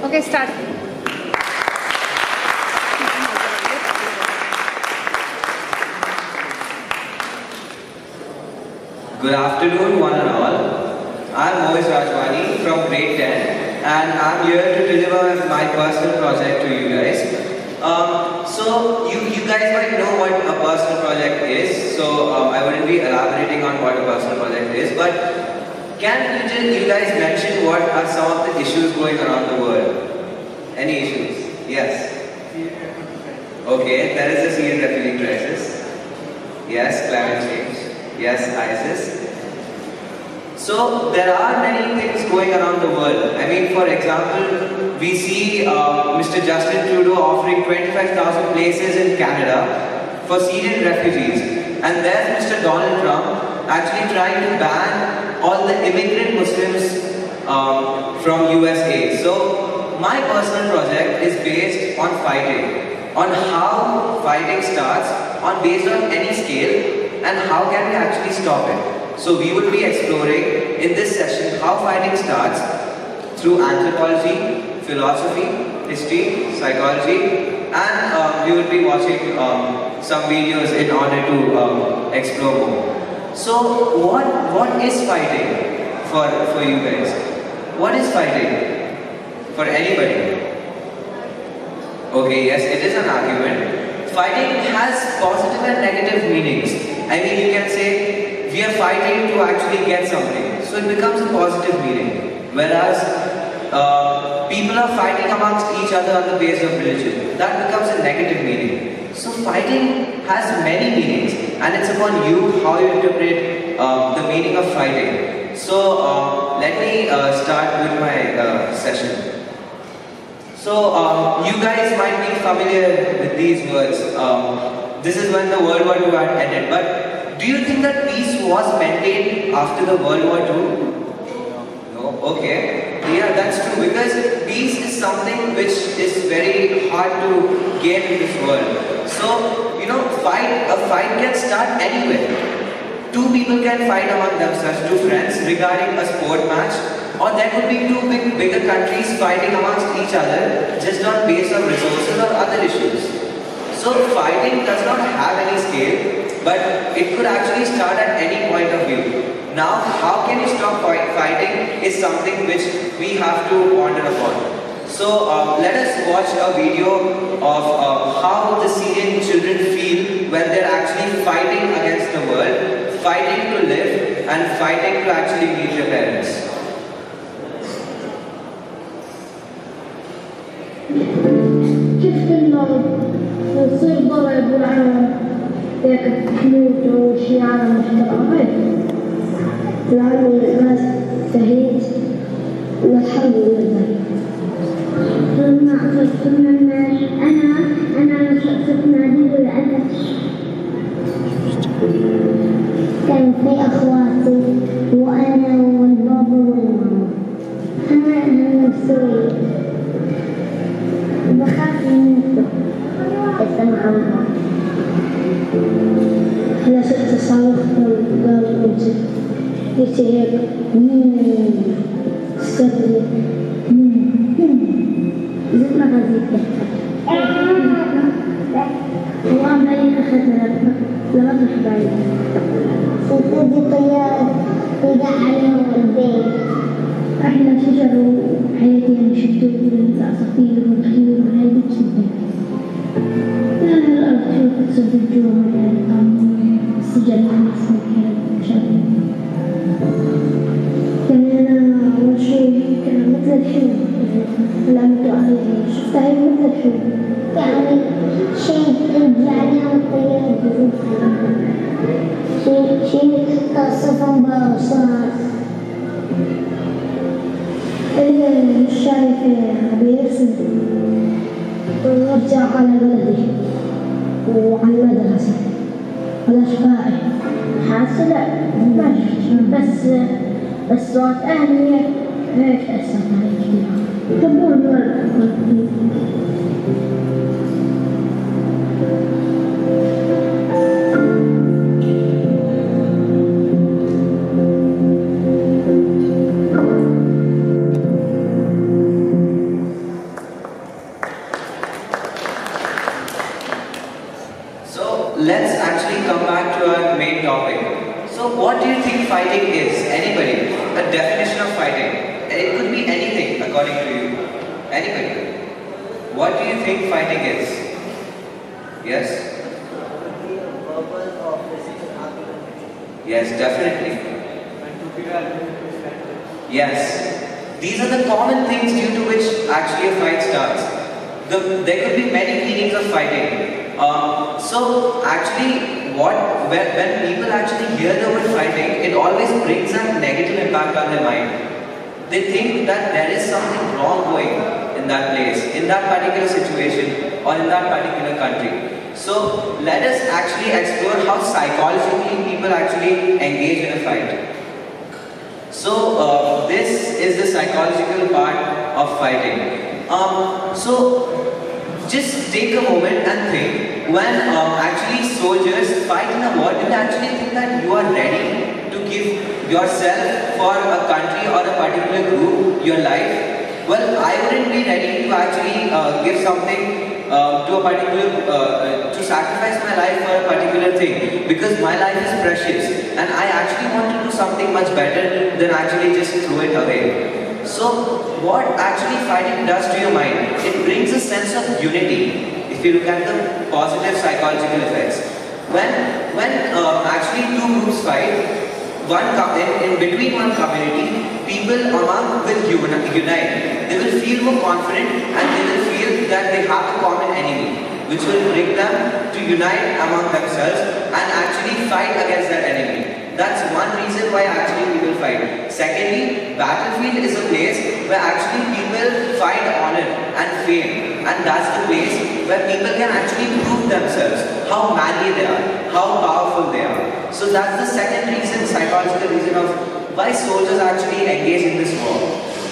Okay, start. Good afternoon, one and all. I'm Moez Rajwani from grade 10 and I'm here to deliver my personal project to you guys. So you guys might know what a personal project is, so I wouldn't be elaborating on what a personal project is, but can you guys mention what are some of the issues going around the world? Any issues? Yes. Okay, there is a Syrian refugee crisis. Yes, climate change. Yes, ISIS. So there are many things going around the world. I mean, for example, we see Mr. Justin Trudeau offering 25,000 places in Canada for Syrian refugees. And there's Mr. Donald Trump actually trying to ban all the immigrant Muslims from USA. So my personal project is based on fighting, on how fighting starts, based on any scale, and how can we actually stop it. So we will be exploring in this session how fighting starts through anthropology, philosophy, history, psychology, and we will be watching some videos in order to explore more. So what is fighting for you guys? What is fighting for anybody? Okay, yes, it is an argument. Fighting has positive and negative meanings. I mean, you can say we are fighting to actually get something, so it becomes a positive meaning. Whereas people are fighting amongst each other on the basis of religion, that becomes a negative meaning. So fighting has many meanings, and it's upon you how you interpret the meaning of fighting. So let me start with my session. So you guys might be familiar with these words. This is when the World War II had ended. But do you think that peace was maintained after the World War II? No? Okay. Yeah, that's true. Because peace is something which is very hard to gain in this world. So, you know, a fight can start anywhere. Two people can fight among themselves, two friends, regarding a sport match. Or there could be two bigger countries fighting amongst each other just on base of resources or other issues. So fighting does not have any scale, but it could actually start at any point of view. Now, how can you stop fighting is something which we have to ponder upon. So let us watch a video of how the Syrian children feel when they're actually fighting against the world, fighting to live and fighting to actually meet their parents. شفت المرض يصير ضرب والعالم ياكل حموت وشي عالم محترم العالم الناس شهيد والحمد لله لما عرفت أنا شفت نادي والأسف كان في أخواتي وأنا والبابا والماما أنا نفسي بخاف من السمع الله أنا شفت صاروخ قال قلت هيك استدري زي ما غزيت وقام بعدين أخذنا لغة بعيد وتودي طيارة وقع عليهم البيت احنا شجر وحياتين شفتوا العصافير والخيول وهاي بتشبه لا الارض شوف تصد الجوع السجن كان انا اول شيء كان مثل الحلم علامته عليه شفتها هي مثل الحلم يعني شيء يرجع عليهم الطيارة شيء صفن بوصات اللي مش شايف بيرسم ويرجع على بلدي وعلى المدرسة على شفائي حاسة لا بس صوت أهلي هيك أثر علي كثير كبون ولا think fighting is? Anybody? A definition of fighting. It could be anything according to you. Anybody? What do you think fighting is? Yes? Yes, definitely. Yes. These are the common things due to which actually a fight starts. There could be many meanings of fighting. So actually, when people actually hear the word fighting, it always brings a negative impact on their mind. They think that there is something wrong going in that place, in that particular situation, or in that particular country. So let us actually explore how psychologically people actually engage in a fight. So this is the psychological part of fighting. So just take a moment and think, when actually soldiers fight in a war, do you actually think that you are ready to give yourself for a country or a particular group your life? Well, I wouldn't be ready to actually give something to a particular, to sacrifice my life for a particular thing, because my life is precious and I actually want to do something much better than actually just throw it away. So what actually fighting does to your mind? It brings a sense of unity. If you look at the positive psychological effects, when actually two groups fight, in between one community, people among will unite. They will feel more confident and they will feel that they have a common enemy, which will bring them to unite among themselves and actually fight against that enemy. That's one reason why actually people fight. Secondly, battlefield is a place where actually people find honor and fame, and that's the place where people can actually prove themselves, how manly they are, how powerful they are. So that's the second reason, psychological reason of why soldiers actually engage in this war.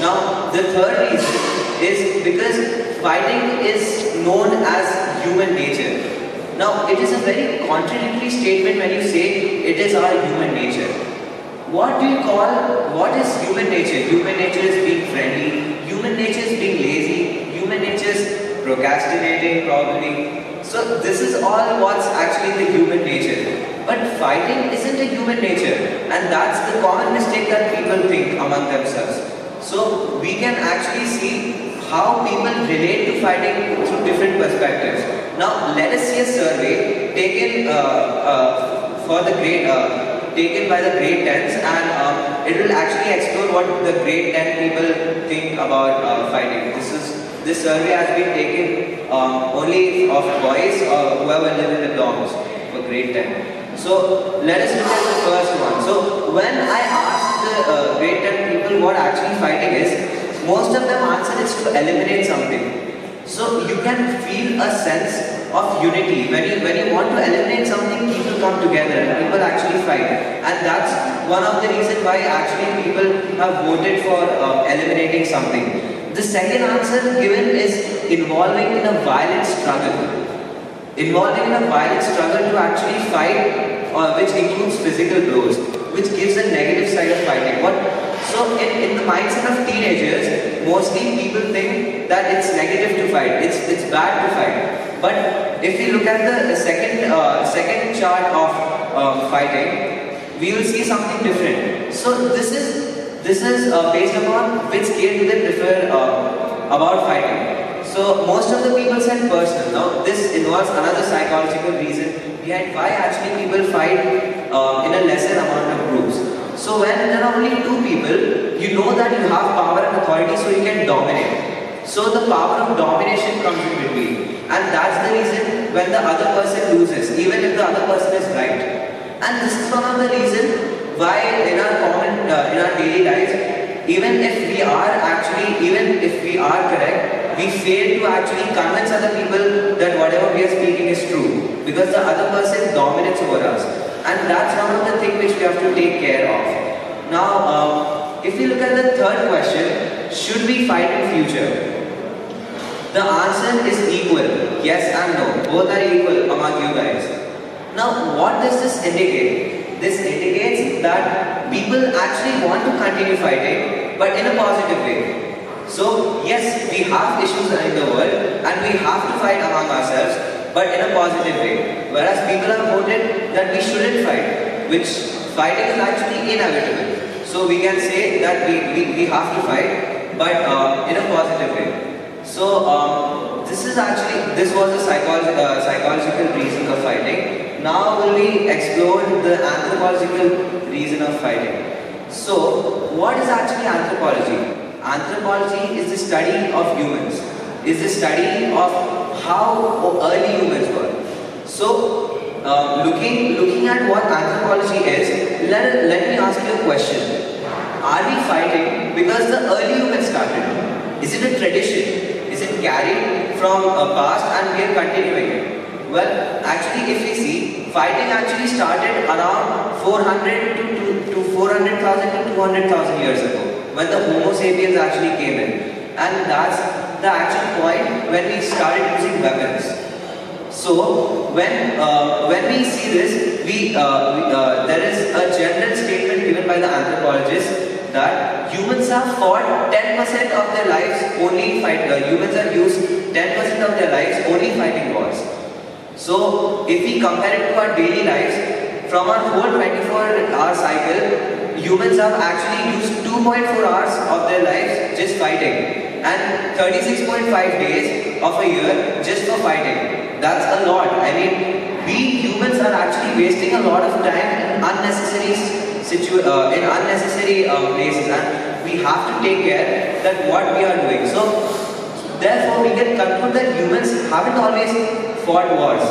Now, the third reason is because fighting is known as human nature. Now, it is a very contradictory statement when you say it is our human nature. What do you call, what is human nature? Human nature is being friendly, human nature is being lazy, human nature is procrastinating probably. So this is all what's actually the human nature. But fighting isn't a human nature, and that's the common mistake that people think among themselves. So we can actually see how people relate to fighting through different perspectives. Now let us see a survey taken taken by the grade 10s, and it will actually explore what the grade 10 people think about fighting. This survey has been taken only of boys whoever live in the dorms for grade 10. So let us look at the first one. So when I asked the grade 10 people what actually fighting is, most of them answered is to eliminate something. So you can feel a sense of unity. When you want to eliminate something, people come together and people actually fight. And that's one of the reasons why actually people have voted for eliminating something. The second answer given is involving in a violent struggle. Involving in a violent struggle to actually fight, which includes physical blows, which gives a negative side of fighting. So in the mindset of teenagers, mostly people think that it's negative to fight, it's bad to fight. But if you look at the second chart of fighting, we will see something different. So this is based upon which skill do they prefer about fighting. So most of the people said personal. Now this involves another psychological reason behind why actually people fight in a lesser amount of groups. So when there are only two people, you know that you have power and authority, so you can dominate. So the power of domination comes in between. And that's the reason when the other person loses, even if the other person is right. And this is one of the reasons why in our daily lives, even if we are correct, we fail to actually convince other people that whatever we are speaking is true, because the other person dominates over us. And that's one of the things which we have to take care of. Now, if you look at the third question, should we fight in future? The answer is equal. Yes and no. Both are equal among you guys. Now, what does this indicate? This indicates that people actually want to continue fighting, but in a positive way. So, yes, we have issues in the world and we have to fight among ourselves, but in a positive way. Whereas people have voted that we shouldn't fight, which fighting is actually inevitable. So we can say that we have to fight, but in a positive way. So this was a psychological reason of fighting. Now will we explore the anthropological reason of fighting. So what is actually anthropology? Anthropology is the study of humans, is the study of how early humans were. So looking at what anthropology is, let me ask you a question. Are we fighting because the early humans started? Is it a tradition? Is it carried from a past and we are continuing it? Well, actually if we see, fighting actually started around 400 to 400,000 to 200,000 years ago, when the Homo sapiens actually came in. And that's the actual point when we started using weapons. So when we see this, there is a general statement given by the anthropologists that humans have fought 10% of their lives only humans have used 10% of their lives only fighting wars. So if we compare it to our daily lives, from our whole 24-hour cycle, humans have actually used 2.4 hours of their lives just fighting, and 36.5 days of a year just for fighting. That's a lot. I mean, we humans are actually wasting a lot of time in unnecessary places, and we have to take care that what we are doing. So therefore we can conclude that humans haven't always fought wars,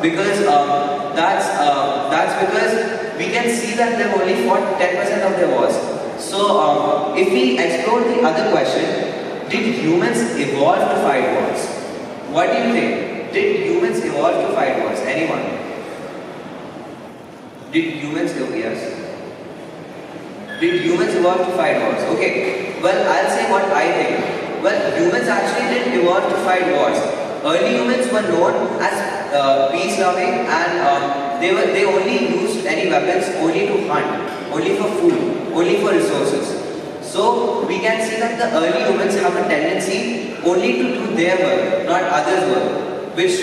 because that's because we can see that they've only fought 10% of their wars. So if we explore the other question, did humans evolve to fight wars? What do you think? Did humans evolve to fight wars? Anyone? Did humans evolve? Yes. Did humans evolve to fight wars? Okay. Well, I'll say what I think. Well, humans actually didn't evolve to fight wars. Early humans were known as peace-loving, and they only used any weapons only to hunt, only for food, only for resources. So we can see that the early humans have a tendency only to do their work, not others' work, which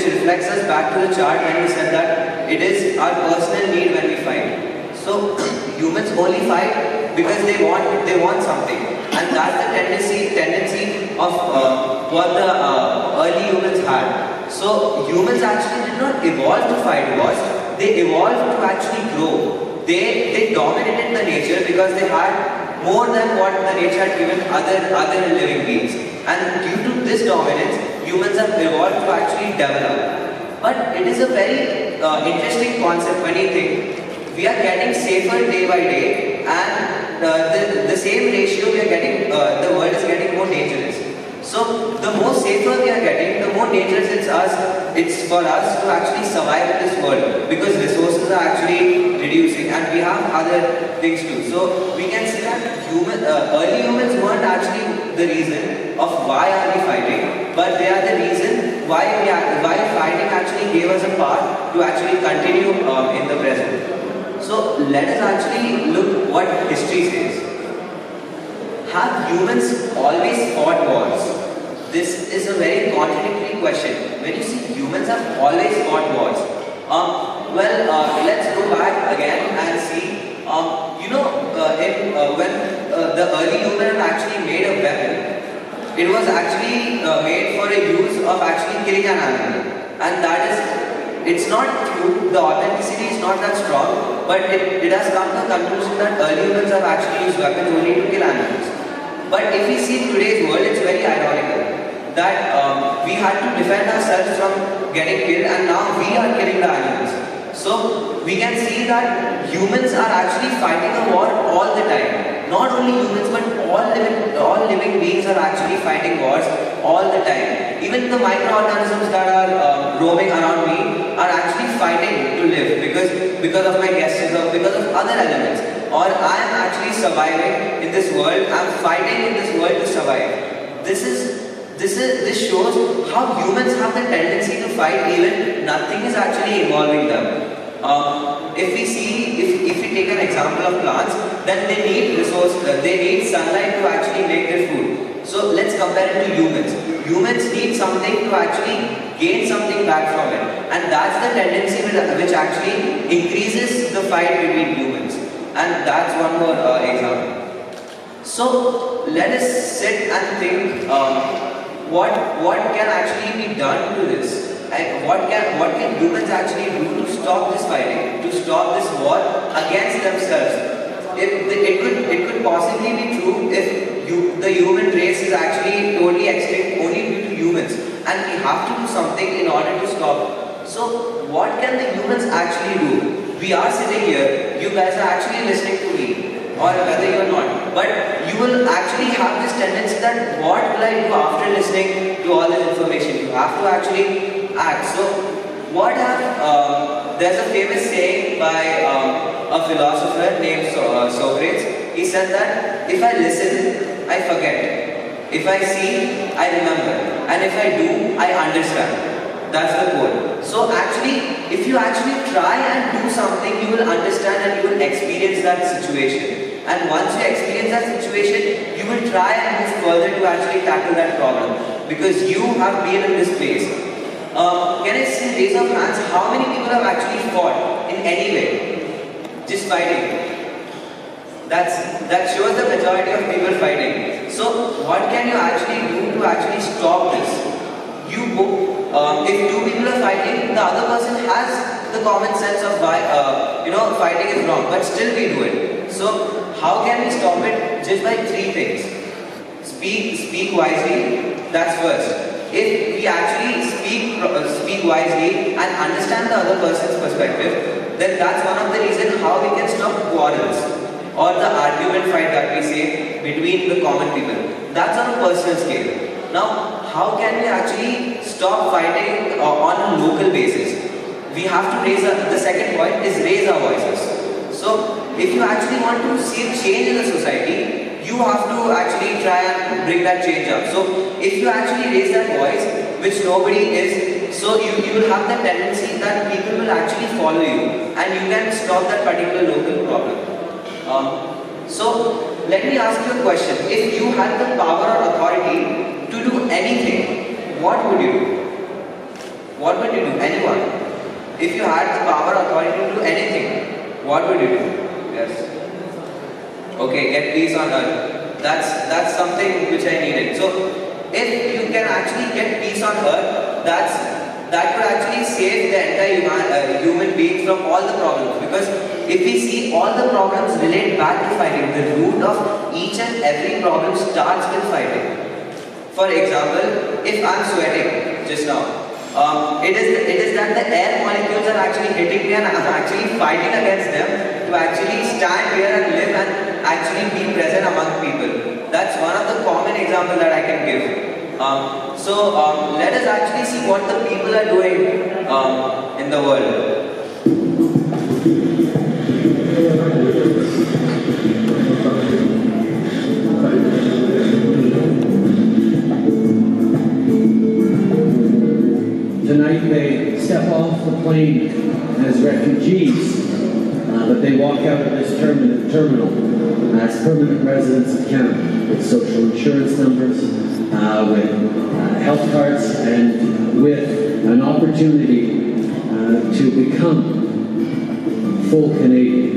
reflects us back to the chart when we said that it is our personal need when we fight. So humans only fight because they want something, and that's the tendency of what the early humans had. So humans actually did not evolve to fight wars; they evolved to actually grow. They dominated the nature because they had more than what the nature had given other living beings, and due to this dominance, humans have evolved to actually develop. But it is a very interesting concept when you think. We are getting safer day by day, and the same ratio we are getting, the world is getting more dangerous. So the more safer we are getting, the more dangerous it's for us to actually survive in this world, because resources are actually reducing and we have other things too. So we can see that early humans weren't actually the reason of why are we fighting, but they are the reason why fighting actually gave us a path to actually continue in the present. So let us actually look what history says. Have humans always fought wars? This is a very contradictory question. When you see humans have always fought wars, let's go back again and see. When the early human actually made a weapon, it was actually made for a use of actually killing an animal, and that is. It's not true, the authenticity is not that strong, but it has come to the conclusion that early humans have actually used weapons only to kill animals. But if we see today's world, it's very ironical that we had to defend ourselves from getting killed, and now we are killing the animals. So we can see that humans are actually fighting a war all the time. Not only humans, but all living beings are actually fighting wars all the time. Even the microorganisms that are roaming around me are actually fighting to live because of my gases or because of other elements. Or I am actually surviving in this world. I am fighting in this world to survive. This shows how humans have the tendency to fight even nothing is actually involving them. If we take an example of plants, then they need resources, they need sunlight to actually make their food. So let's compare it to humans. Humans need something to actually gain something back from it. And that's the tendency which actually increases the fight between humans. And that's one more example. So let us sit and think what can actually be done to this. And what can humans actually do to stop this fighting, to stop this war against themselves? It could possibly be true if the human race is actually totally extinct only due to humans, and we have to do something in order to stop. So what can the humans actually do? We are sitting here, you guys are actually listening to me, or whether you're not, but you will actually have this tendency that what will I do after listening to all this information? You have to actually act. So there's a famous saying by a philosopher named Socrates. He said that if I listen, I forget. If I see, I remember. And if I do, I understand. That's the quote. So actually, if you actually try and do something, you will understand and you will experience that situation. And once you experience that situation, you will try and move further to actually tackle that problem. Because you have been in this place. Can I see raise of hands? How many people have actually fought in any way? Just fighting. That shows the majority of people fighting. So what can you actually do to actually stop this? If two people are fighting, the other person has the common sense of fighting is wrong, but still we do it. So how can we stop it? Just by three things. Speak wisely. That's first. If we actually speak wisely and understand the other person's perspective, then that's one of the reasons how we can stop quarrels or the argument fight that we say between the common people. That's on a personal scale. Now, how can we actually stop fighting on a local basis? We have to the second point is raise our voices. So, if you actually want to see change in the society, you have to actually try and bring that change up. So, if you actually raise that voice, which nobody is, so you will have the tendency that people will actually follow you and you can stop that particular local problem. So, let me ask you a question. If you had the power or authority to do anything, what would you do? What would you do? Anyone? If you had the power or authority to do anything, what would you do? Yes. Okay, get peace on earth. That's something which I needed. So, if you can actually get peace on earth, that could actually save the entire human being from all the problems. Because if we see all the problems relate back to fighting, the root of each and every problem starts with fighting. For example, if I'm sweating just now, it is that the air molecules are actually hitting me and I'm actually fighting against them to actually stand here and live and actually be present among people. That's one of the common examples that I can give. So let us actually see what the people are doing in the world. Tonight they step off the plane as refugees, but they walk out of this terminal as permanent residents of Canada with social insurance numbers, with health cards, and with an opportunity to become full Canadians.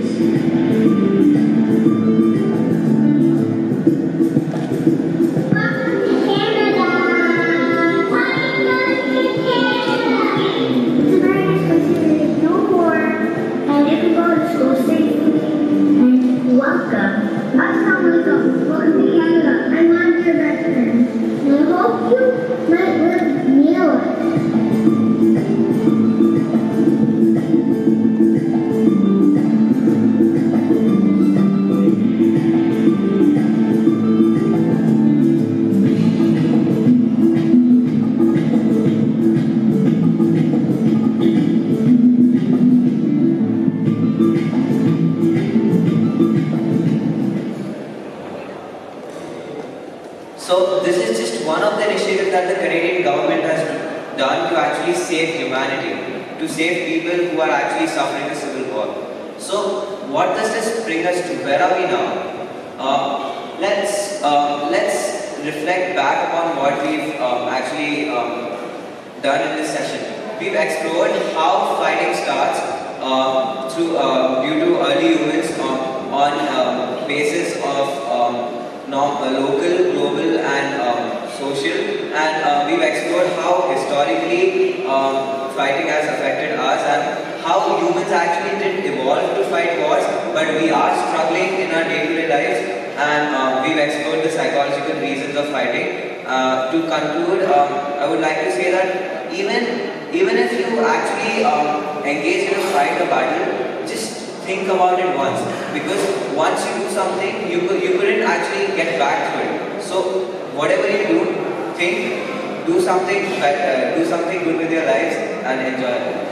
So this is just one of the initiatives that the Canadian government has done to actually save humanity, to save people who are actually suffering a civil war. So what does this bring us to? Where are we now? Let's reflect back on what we've done in this session. We've explored how fighting starts due to early humans on basis of local, global and social, and we've explored how historically fighting has affected us and how humans actually didn't evolve to fight wars, but we are struggling in our day-to-day lives, and we've explored the psychological reasons of fighting. To conclude, I would like to say that even if you actually engage in a fight or battle, just think about it once, because once you do something, you couldn't actually get back to it. So whatever you do, think, do something good with your lives and enjoy it.